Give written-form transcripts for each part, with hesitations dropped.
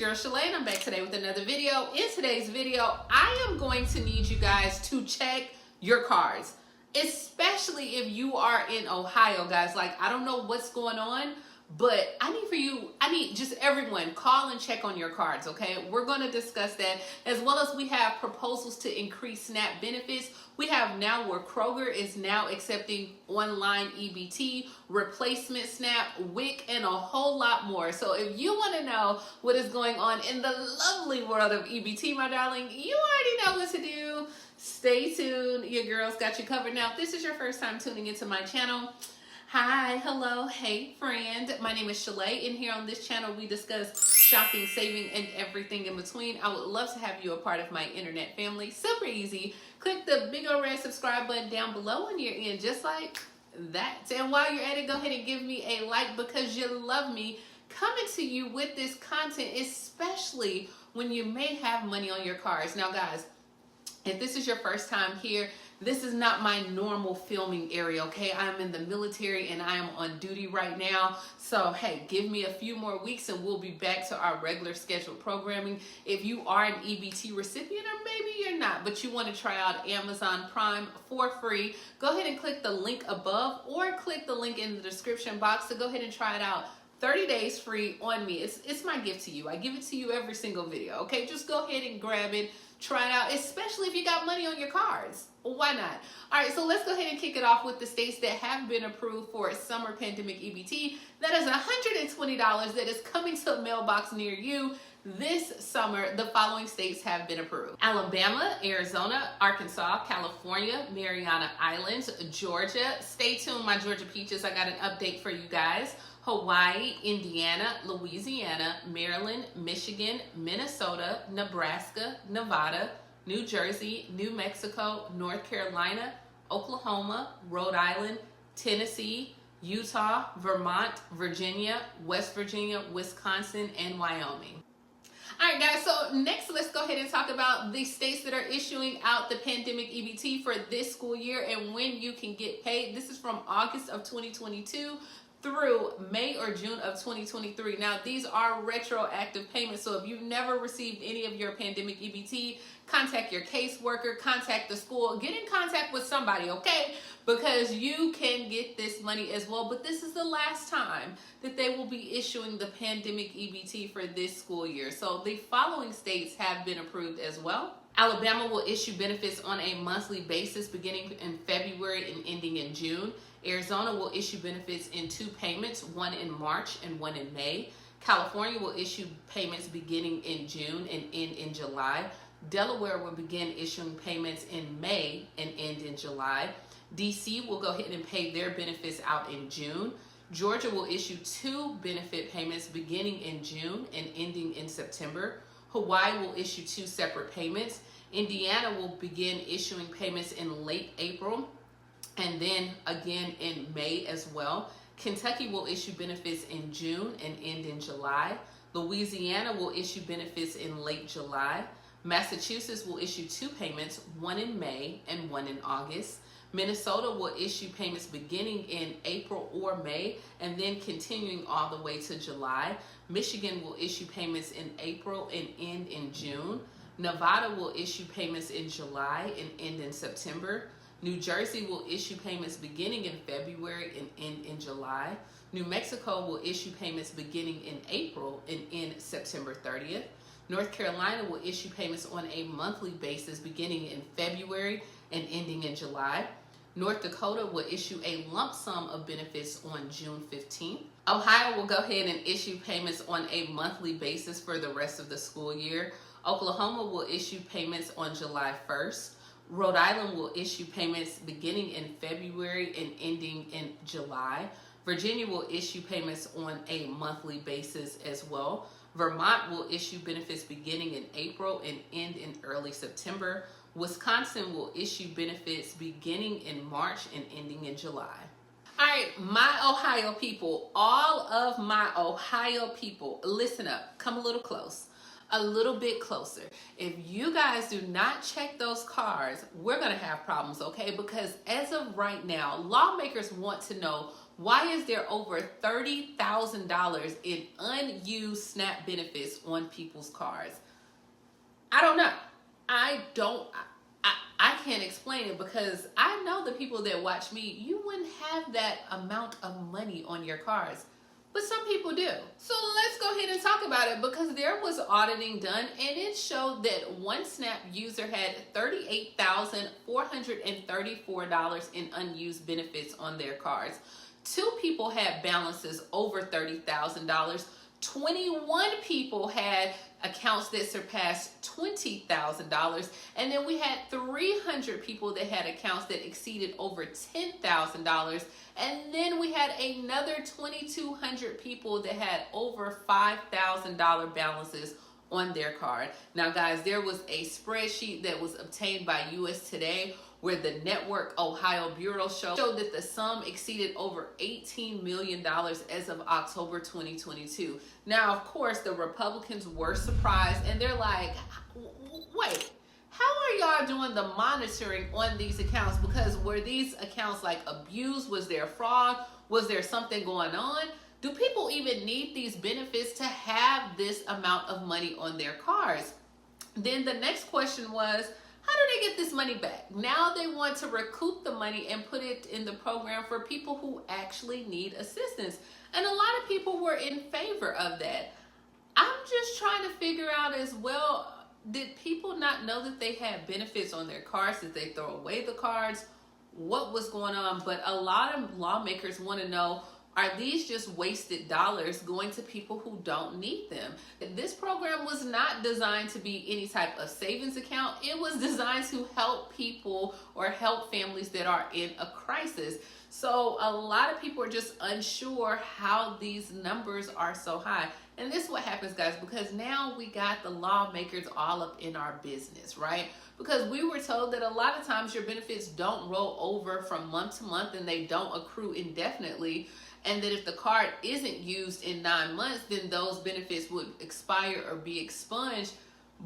your girl Shalae, and I'm back today with another video. In today's video, I am going to need you guys to check your cards, especially if you are in Ohio, guys. Like, I don't know what's going on, but I need just everyone, call and check on your cards, okay? We're going to discuss that, as well as we have proposals to increase SNAP benefits. We have now where Kroger is now accepting online EBT, replacement SNAP, WIC, and a whole lot more. So if you want to know what is going on in the lovely world of EBT, my darling, you already know what to do. Stay tuned. Your girl's got you covered. Now, if this is your first time tuning into my channel, hi, hello, hey friend. My name is Shalae, and here on this channel we discuss shopping, saving, and everything in between. I would love to have you a part of my internet family. Super easy. Click the big old red subscribe button down below when you're in, just like that. And while you're at it, go ahead and give me a like because you love me coming to you with this content, especially when you may have money on your cards. Now guys, if this is your first time here, this is not my normal filming area, okay? I'm in the military and I am on duty right now. So, hey, give me a few more weeks and we'll be back to our regular scheduled programming. If you are an EBT recipient, or maybe you're not, but you want to try out Amazon Prime for free, go ahead and click the link above or click the link in the description box to go ahead and try it out. 30 days free on me. It's my gift to you. I give it to you every single video, okay? Just go ahead and grab it, try it out, especially if you got money on your cards. Why not? All right, so let's go ahead and kick it off with the states that have been approved for summer pandemic EBT. That is $120 that is coming to a mailbox near you this summer. The following states have been approved: Alabama, Arizona, Arkansas, California, Mariana Islands, Georgia. Stay tuned, my Georgia peaches. I got an update for you guys. Hawaii, Indiana, Louisiana, Maryland, Michigan, Minnesota, Nebraska, Nevada, New Jersey, New Mexico, North Carolina, Oklahoma, Rhode Island, Tennessee, Utah, Vermont, Virginia, West Virginia, Wisconsin, and Wyoming. All right, guys, so next let's go ahead and talk about the states that are issuing out the pandemic EBT for this school year and when you can get paid. This is from August of 2022 through May or June of 2023. Now, these are retroactive payments, so if you've never received any of your pandemic EBT, contact your caseworker, contact the school, get in contact with somebody, okay? Because you can get this money as well, but this is the last time that they will be issuing the pandemic EBT for this school year. So the following states have been approved as well. Alabama will issue benefits on a monthly basis beginning in February and ending in June. Arizona will issue benefits in 2 payments, one in March and one in May. California will issue payments beginning in June and end in July. Delaware will begin issuing payments in May and end in July. DC will go ahead and pay their benefits out in June. Georgia will issue 2 benefit payments beginning in June and ending in September. Hawaii will issue 2 separate payments. Indiana will begin issuing payments in late April and then again in May as well. Kentucky will issue benefits in June and end in July. Louisiana will issue benefits in late July. Massachusetts will issue 2 payments, one in May and one in August. Minnesota will issue payments beginning in April or May and then continuing all the way to July. Michigan will issue payments in April and end in June. Nevada will issue payments in July and end in September. New Jersey will issue payments beginning in February and end in July. New Mexico will issue payments beginning in April and end September 30th. North Carolina will issue payments on a monthly basis beginning in February and ending in July. North Dakota will issue a lump sum of benefits on June 15th. Ohio will go ahead and issue payments on a monthly basis for the rest of the school year. Oklahoma will issue payments on July 1st. Rhode Island will issue payments beginning in February and ending in July. Virginia will issue payments on a monthly basis as well. Vermont will issue benefits beginning in April and end in early September. Wisconsin will issue benefits beginning in March and ending in July. All right, my Ohio people, all of my Ohio people, listen up, come a little close. A little bit closer. If you guys do not check those cards, we're gonna have problems, okay? Because as of right now, lawmakers want to know Why is there over $30,000 in unused SNAP benefits on people's cards? I don't know. I can't explain it, because I know the people that watch me, you wouldn't have that amount of money on your cards. But some people do. So let's go ahead and talk about it, because there was auditing done and it showed that one SNAP user had $38,434 in unused benefits on their cards. 2 people had balances over $30,000. 21 people had accounts that surpassed $20,000, and then we had 300 people that had accounts that exceeded over $10,000, and then we had another 2,200 people that had over $5,000 balances on their card. Now guys, there was a spreadsheet that was obtained by US Today where the Network Ohio Bureau showed that the sum exceeded over $18 million as of October 2022. Now, of course, the Republicans were surprised, and they're like, wait, how are y'all doing the monitoring on these accounts? Because were these accounts like abused? Was there fraud? Was there something going on? Do people even need these benefits to have this amount of money on their cards? Then the next question was, how do they get this money back? Now they want to recoup the money and put it in the program for people who actually need assistance. And a lot of people were in favor of that. I'm just trying to figure out as well, did people not know that they had benefits on their cards? Did they throw away the cards? What was going on? But a lot of lawmakers want to know, are these just wasted dollars going to people who don't need them? This program was not designed to be any type of savings account. It was designed to help people or help families that are in a crisis. So a lot of people are just unsure how these numbers are so high. And this is what happens, guys, because now we got the lawmakers all up in our business, right? Because we were told that a lot of times your benefits don't roll over from month to month and they don't accrue indefinitely. And that if the card isn't used in 9 months, then those benefits would expire or be expunged.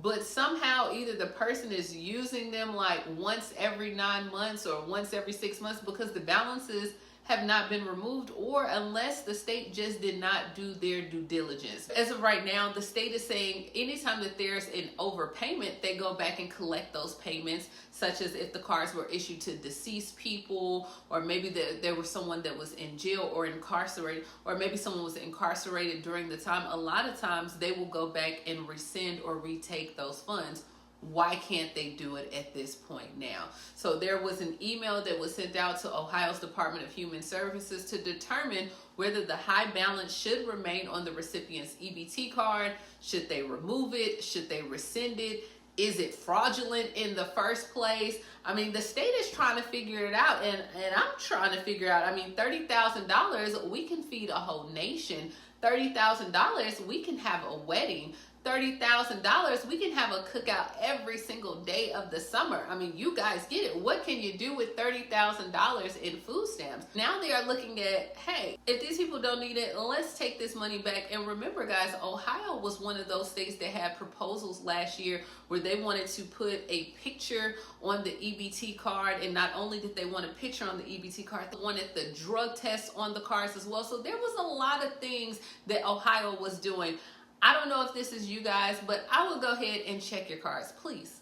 But somehow either the person is using them like once every 9 months or once every 6 months, because the balances have not been removed, or unless the state just did not do their due diligence. As of right now, the state is saying anytime that there's an overpayment, they go back and collect those payments, such as if the cards were issued to deceased people, or maybe there was someone that was in jail or incarcerated, or maybe someone was incarcerated during the time. A lot of times they will go back and rescind or retake those funds. Why can't they do it at this point now? So there was an email that was sent out to Ohio's Department of Human Services to determine whether the high balance should remain on the recipient's EBT card. Should they remove it? Should they rescind it? Is it fraudulent in the first place? I mean, the state is trying to figure it out, and I'm trying to figure out. I mean, $30,000, we can feed a whole nation. $30,000, we can have a wedding. $30,000, we can have a cookout every single day of the summer. I mean, you guys get it. What can you do with $30,000 in food stamps? Now they are looking at, hey, if these people don't need it, let's take this money back. And remember, guys, Ohio was one of those states that had proposals last year where they wanted to put a picture on the EBT card. And not only did they want a picture on the EBT card, they wanted the drug tests on the cards as well. So there was a lot of things that Ohio was doing. I don't know if this is you guys, but I will go ahead and check your cards. Please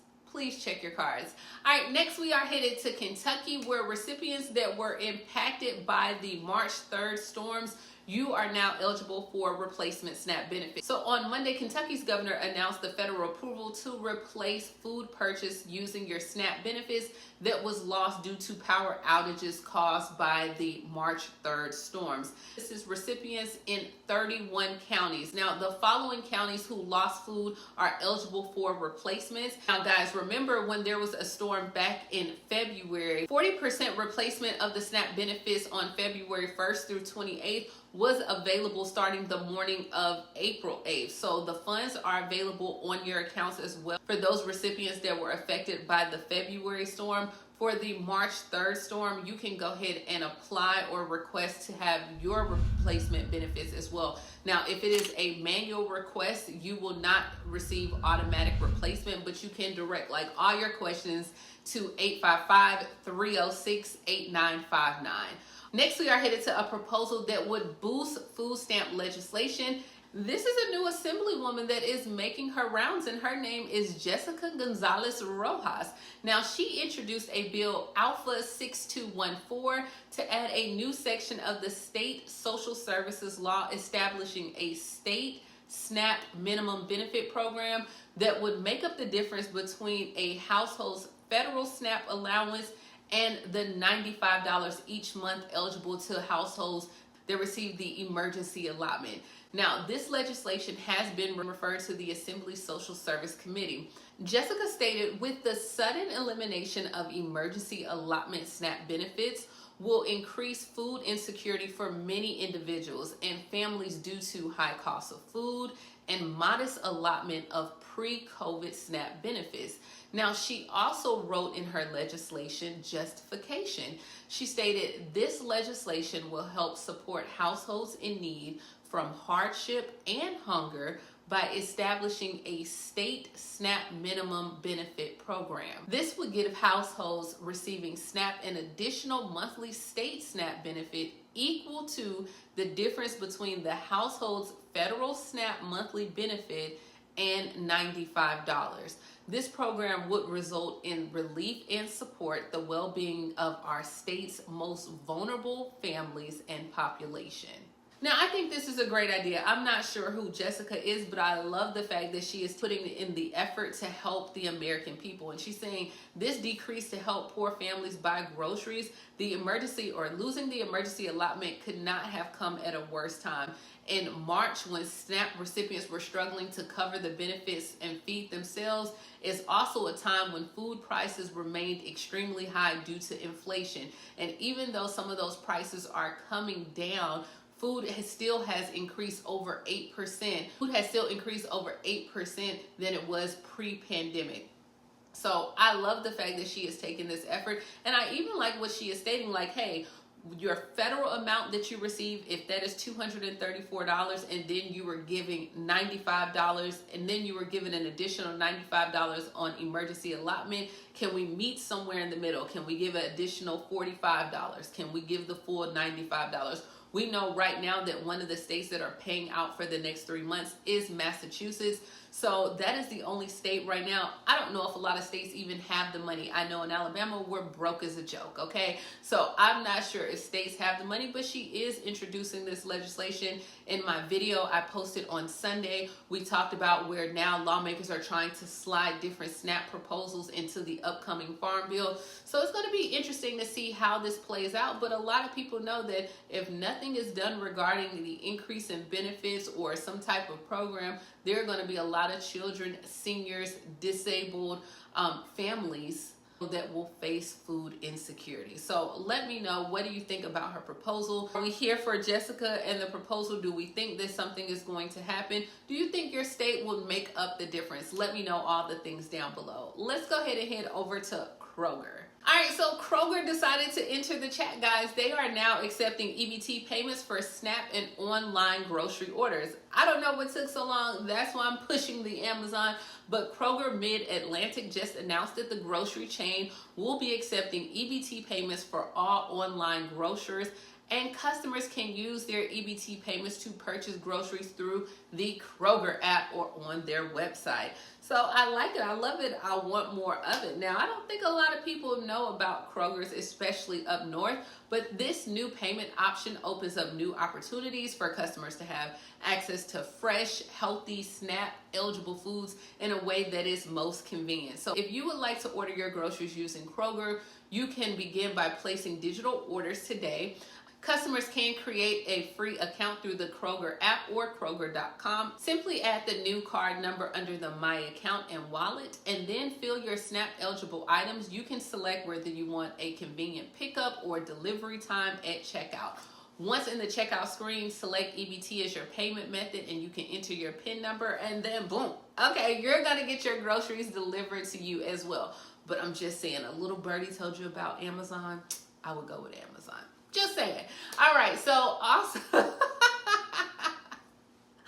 check your cards. All right, next we are headed to Kentucky, where recipients that were impacted by the March 3rd storms, you are now eligible for replacement SNAP benefits. So on Monday, Kentucky's governor announced the federal approval to replace food purchase using your SNAP benefits that was lost due to power outages caused by the March 3rd storms. This is recipients in 31 counties. Now, the following counties who lost food are eligible for replacements. Now, guys, remember when there was a storm back in February, 40% replacement of the SNAP benefits on February 1st through 28th was available starting the morning of April 8th. So the funds are available on your accounts as well for those recipients that were affected by the February storm. For the March 3rd storm, you can go ahead and apply or request to have your replacement benefits as well. Now, if it is a manual request, you will not receive automatic replacement, but you can direct like all your questions to 855-306-8959. Next, we are headed to a proposal that would boost food stamp legislation. This is a new assemblywoman that is making her rounds, and her name is Jessica Gonzalez Rojas. Now, she introduced a bill, Alpha 6214, to add a new section of the state social services law establishing a state SNAP minimum benefit program that would make up the difference between a household's federal SNAP allowance and the $95 each month eligible to households that receive the emergency allotment. Now, this legislation has been referred to the Assembly Social Service Committee. Jessica stated, with the sudden elimination of emergency allotment SNAP benefits will increase food insecurity for many individuals and families due to high cost of food and modest allotment of pre-COVID SNAP benefits. Now, she also wrote in her legislation justification. She stated, this legislation will help support households in need from hardship and hunger by establishing a state SNAP minimum benefit program. This would give households receiving SNAP an additional monthly state SNAP benefit equal to the difference between the household's federal SNAP monthly benefit and $95. This program would result in relief and support the well-being of our state's most vulnerable families and population. Now, I think this is a great idea. I'm not sure who Jessica is, but I love the fact that she is putting in the effort to help the American people. And she's saying this decrease to help poor families buy groceries, the emergency or losing the emergency allotment could not have come at a worse time. In March, when SNAP recipients were struggling to cover the benefits and feed themselves, is also a time when food prices remained extremely high due to inflation. And even though some of those prices are coming down, food still has increased over 8%. Food has still increased over 8% than it was pre-pandemic. So I love the fact that she is taking this effort. And I even like what she is stating, like, hey, your federal amount that you receive, if that is $234 and then you were giving $95 and then you were given an additional $95 on emergency allotment, can we meet somewhere in the middle? Can we give an additional $45? Can we give the full $95? We know right now that one of the states that are paying out for the next 3 months is Massachusetts. So that is the only state right now. I don't know if a lot of states even have the money. I know in Alabama, we're broke as a joke, okay? So I'm not sure if states have the money, but she is introducing this legislation. In my video I posted on Sunday, we talked about where now lawmakers are trying to slide different SNAP proposals into the upcoming farm bill. So it's going to be interesting to see how this plays out. But a lot of people know that if nothing is done regarding the increase in benefits or some type of program, there are going to be a lot of children, seniors, disabled families that will face food insecurity. So let me know, what do you think about her proposal? Are we here for Jessica and the proposal? Do we think that something is going to happen? Do you think your state will make up the difference? Let me know all the things down below. Let's go ahead and head over to Kroger. All right, so Kroger decided to enter the chat, guys. They are now accepting EBT payments for SNAP and online grocery orders. I don't know what took so long. That's why I'm pushing the Amazon. But Kroger Mid-Atlantic just announced that the grocery chain will be accepting EBT payments for all online grocers, and customers can use their EBT payments to purchase groceries through the Kroger app or on their website. So I like it. I love it. I want more of it. Now, I don't think a lot of people know about Kroger's, especially up north, but this new payment option opens up new opportunities for customers to have access to fresh, healthy, SNAP eligible foods in a way that is most convenient. So if you would like to order your groceries using Kroger, you can begin by placing digital orders today. Customers can create a free account through the Kroger app or Kroger.com. Simply add the new card number under the My Account and Wallet, and then fill your SNAP eligible items. You can select whether you want a convenient pickup or delivery time at checkout. Once in the checkout screen, select EBT as your payment method, and you can enter your PIN number, and then boom. Okay, you're gonna get your groceries delivered to you as well. But I'm just saying, a little birdie told you about Amazon. I would go with Amazon. Just saying. All right, so also,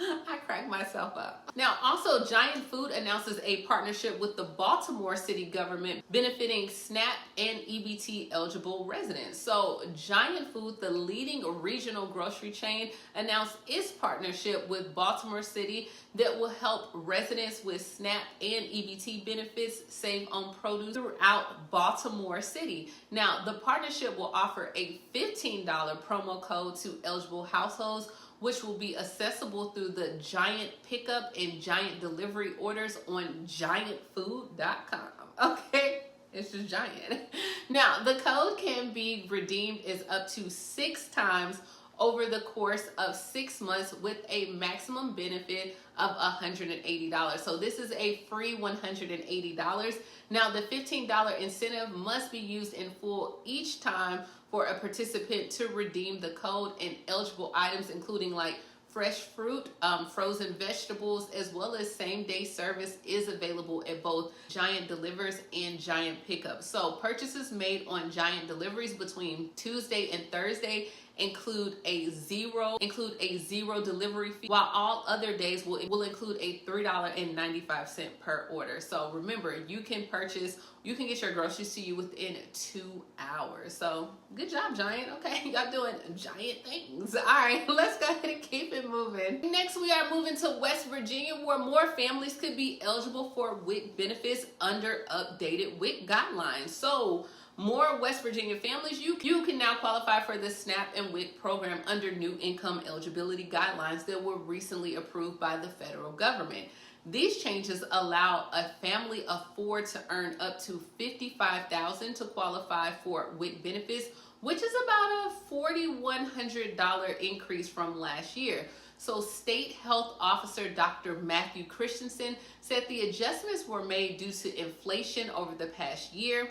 I crack crack myself up. Now, also, Giant Food announces a partnership with the Baltimore city government benefiting SNAP and EBT eligible residents. So, Giant Food, the leading regional grocery chain, announced its partnership with Baltimore City that will help residents with SNAP and EBT benefits save on produce throughout Baltimore City. Now, the partnership will offer a $15 promo code to eligible households, which will be accessible through the Giant pickup and Giant delivery orders on giantfood.com. Okay? It's just Giant. Now, the code can be redeemed as up to 6 times over the course of 6 months with a maximum benefit of $180. So this is a free $180. Now, the $15 incentive must be used in full each time for a participant to redeem the code, and eligible items including like fresh fruit, frozen vegetables, as well as same-day service is available at both Giant Delivers and Giant Pickup. So purchases made on Giant Deliveries between Tuesday and Thursday include a zero delivery fee, while all other days will include a $3.95 per order. So remember, you can get your groceries to you within 2 hours. So good job, Giant. Okay, y'all doing giant things. All right, let's go ahead and keep it moving. Next, we are moving to West Virginia, where more families could be eligible for WIC benefits under updated WIC guidelines. So more West Virginia families, you can now qualify for the SNAP and WIC program under new income eligibility guidelines that were recently approved by the federal government. These changes allow a family of 4 to earn up to $55,000 to qualify for WIC benefits, which is about a $4,100 increase from last year. So State Health Officer Dr. Matthew Christensen said the adjustments were made due to inflation over the past year.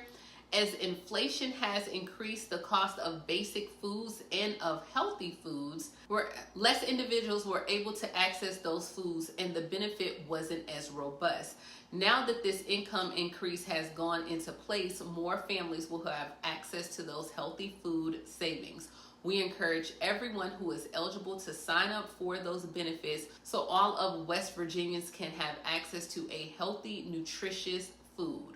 As inflation has increased the cost of basic foods and of healthy foods, where less individuals were able to access those foods and the benefit wasn't as robust. Now that this income increase has gone into place, more families will have access to those healthy food savings. We encourage everyone who is eligible to sign up for those benefits so all of West Virginians can have access to a healthy, nutritious food.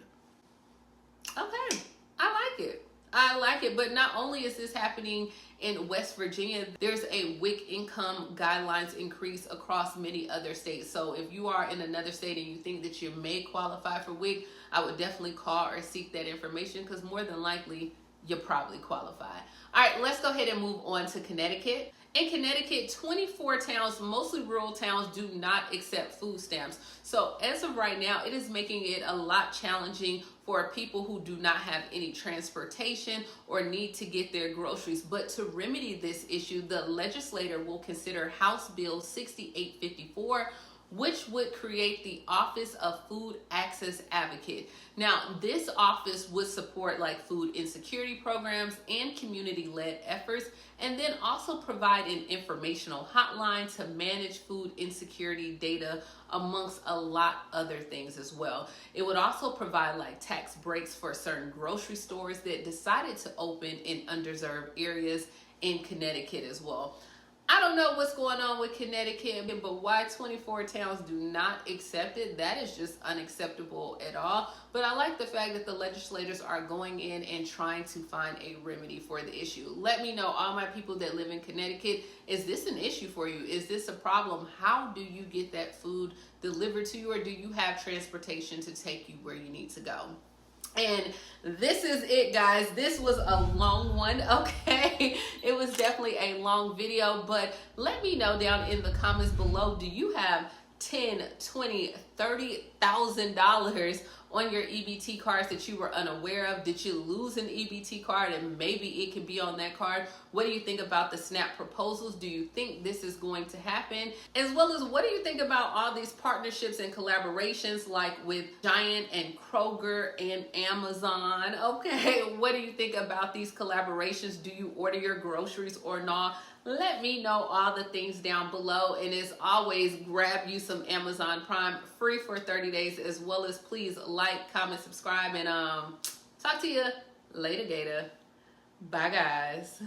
Okay, I like it, but not only is this happening in West Virginia, there's a WIC income guidelines increase across many other states. So if you are in another state and you think that you may qualify for WIC, I would definitely call or seek that information, because more than likely you probably qualify. All right, let's go ahead and move on to Connecticut. In Connecticut, 24 towns, mostly rural towns, do not accept food stamps. So as of right now, it is making it a lot challenging for people who do not have any transportation or need to get their groceries. But to remedy this issue, the legislator will consider House Bill 6854, which would create the Office of Food Access Advocate. Now, this office would support like food insecurity programs and community-led efforts, and then also provide an informational hotline to manage food insecurity data, amongst a lot other things as well. It would also provide like tax breaks for certain grocery stores that decided to open in underserved areas in Connecticut as well. I don't know what's going on with Connecticut, but why 24 towns do not accept it, that is just unacceptable at all. But I like the fact that the legislators are going in and trying to find a remedy for the issue. Let me know, all my people that live in Connecticut, is this an issue for you? Is this a problem? How do you get that food delivered to you, or do you have transportation to take you where you need to go? And this is it, guys. This was a long one, okay? It was definitely a long video, but let me know down in the comments below, do you have $10,000, $20,000, $30,000 on your EBT cards that you were unaware of? Did you lose an EBT card and maybe it can be on that card? What do you think about the SNAP proposals? Do you think this is going to happen? As well as, what do you think about all these partnerships and collaborations like with Giant and Kroger and Amazon? Okay, what do you think about these collaborations? Do you order your groceries or not? Let me know all the things down below, and as always, grab you some Amazon Prime free for 30 days, as well as please like, comment, subscribe, and talk to you later, Gator. Bye, guys.